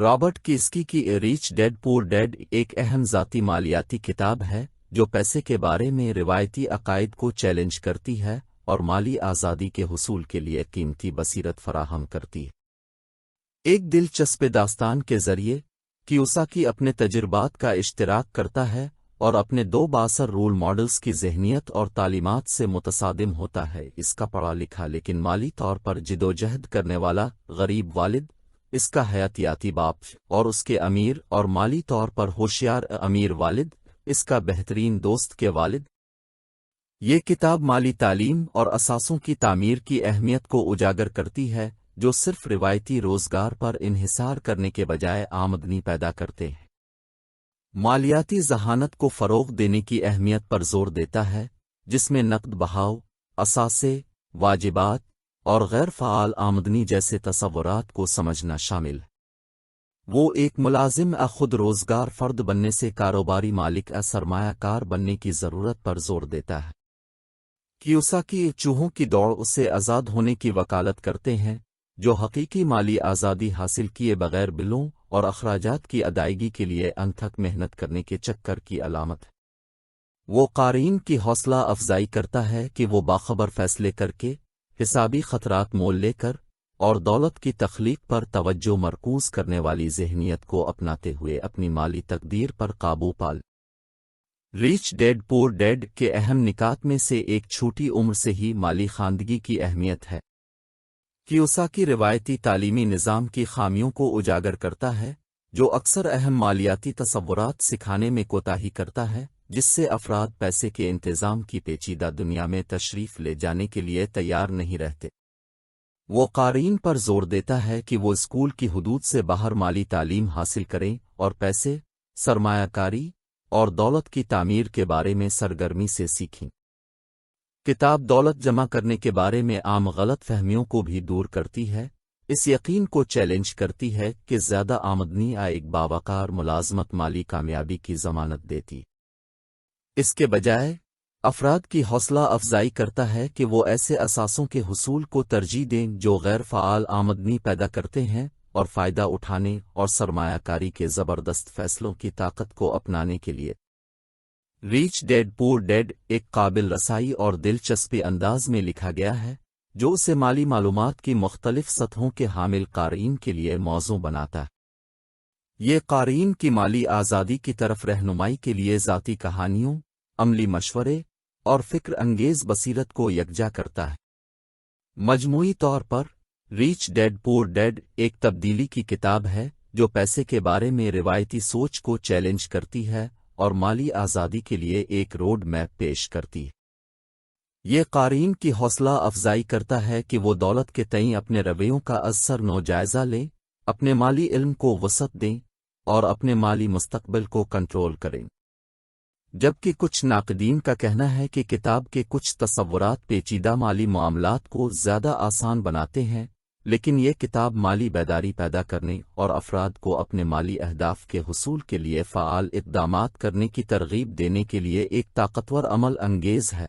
Robert کیسکی کی reach dead پور dead ایک اہم ذاتی مالیاتی کتاب ہے جو پیسے کے بارے میں روایتی عقائد کو چیلنج کرتی ہے اور مالی آزادی کے حصول کے لیے قیمتی بصیرت فراہم کرتی ہے۔ ایک دلچسپ داستان کے ذریعے کیوساکی اپنے تجربات کا اشتراک کرتا ہے اور اپنے دو بااثر رول ماڈلز کی ذہنیت اور تعلیمات سے متصادم ہوتا ہے۔ اس کا پڑھا لکھا لیکن مالی طور پر جدوجہد کرنے والا غریب والد، اس کا حیاتیاتی باپ اور اس کے امیر اور مالی طور پر ہوشیار امیر والد، اس کا بہترین دوست کے والد۔ یہ کتاب مالی تعلیم اور اساسوں کی تعمیر کی اہمیت کو اجاگر کرتی ہے جو صرف روایتی روزگار پر انحصار کرنے کے بجائے آمدنی پیدا کرتے ہیں۔ مالیاتی ذہانت کو فروغ دینے کی اہمیت پر زور دیتا ہے جس میں نقد بہاؤ، اثاثے، واجبات اور غیر فعال آمدنی جیسے تصورات کو سمجھنا شامل ہے۔ وہ ایک ملازم خود روزگار فرد بننے سے کاروباری مالک سرمایہ کار بننے کی ضرورت پر زور دیتا ہے۔ کیوساکی چوہوں کی دوڑ سے آزاد ہونے کی وکالت کرتے ہیں جو حقیقی مالی آزادی حاصل کیے بغیر بلوں اور اخراجات کی ادائیگی کے لیے انتھک محنت کرنے کے چکر کی علامت ہے۔ وہ قارئین کی حوصلہ افزائی کرتا ہے کہ وہ باخبر فیصلے کر کے، حسابی خطرات مول لے کر اور دولت کی تخلیق پر توجہ مرکوز کرنے والی ذہنیت کو اپناتے ہوئے اپنی مالی تقدیر پر قابو پال۔ ریچ ڈیڈ پور ڈیڈ کے اہم نکات میں سے ایک چھوٹی عمر سے ہی مالی خواندگی کی اہمیت ہے۔ کیوساکی روایتی تعلیمی نظام کی خامیوں کو اجاگر کرتا ہے جو اکثر اہم مالیاتی تصورات سکھانے میں کوتاہی کرتا ہے، جس سے افراد پیسے کے انتظام کی پیچیدہ دنیا میں تشریف لے جانے کے لیے تیار نہیں رہتے۔ وہ قارئین پر زور دیتا ہے کہ وہ اسکول کی حدود سے باہر مالی تعلیم حاصل کریں اور پیسے، سرمایہ کاری اور دولت کی تعمیر کے بارے میں سرگرمی سے سیکھیں۔ کتاب دولت جمع کرنے کے بارے میں عام غلط فہمیوں کو بھی دور کرتی ہے، اس یقین کو چیلنج کرتی ہے کہ زیادہ آمدنی ایک باوقار ملازمت مالی کامیابی کی ضمانت دیتی۔ اس کے بجائے افراد کی حوصلہ افزائی کرتا ہے کہ وہ ایسے اثاثوں کے حصول کو ترجیح دیں جو غیر فعال آمدنی پیدا کرتے ہیں اور فائدہ اٹھانے اور سرمایہ کاری کے زبردست فیصلوں کی طاقت کو اپنانے کے لیے۔ ریچ ڈیڈ پور ڈیڈ ایک قابل رسائی اور دلچسپی انداز میں لکھا گیا ہے جو اسے مالی معلومات کی مختلف سطحوں کے حامل قارئین کے لیے موزوں بناتا ہے۔ یہ قارئین کی مالی آزادی کی طرف رہنمائی کے لیے ذاتی کہانیوں، عملی مشورے اور فکر انگیز بصیرت کو یکجا کرتا ہے۔ مجموعی طور پر ریچ ڈیڈ پور ڈیڈ ایک تبدیلی کی کتاب ہے جو پیسے کے بارے میں روایتی سوچ کو چیلنج کرتی ہے اور مالی آزادی کے لیے ایک روڈ میپ پیش کرتی ہے۔ یہ قارئین کی حوصلہ افزائی کرتا ہے کہ وہ دولت کے تئیں اپنے رویوں کا ازسر نو جائزہ لیں، اپنے مالی علم کو وسعت دیں اور اپنے مالی مستقبل کو کنٹرول کریں۔ جبکہ کچھ ناقدین کا کہنا ہے کہ کتاب کے کچھ تصورات پیچیدہ مالی معاملات کو زیادہ آسان بناتے ہیں، لیکن یہ کتاب مالی بیداری پیدا کرنے اور افراد کو اپنے مالی اہداف کے حصول کے لیے فعال اقدامات کرنے کی ترغیب دینے کے لیے ایک طاقتور عمل انگیز ہے۔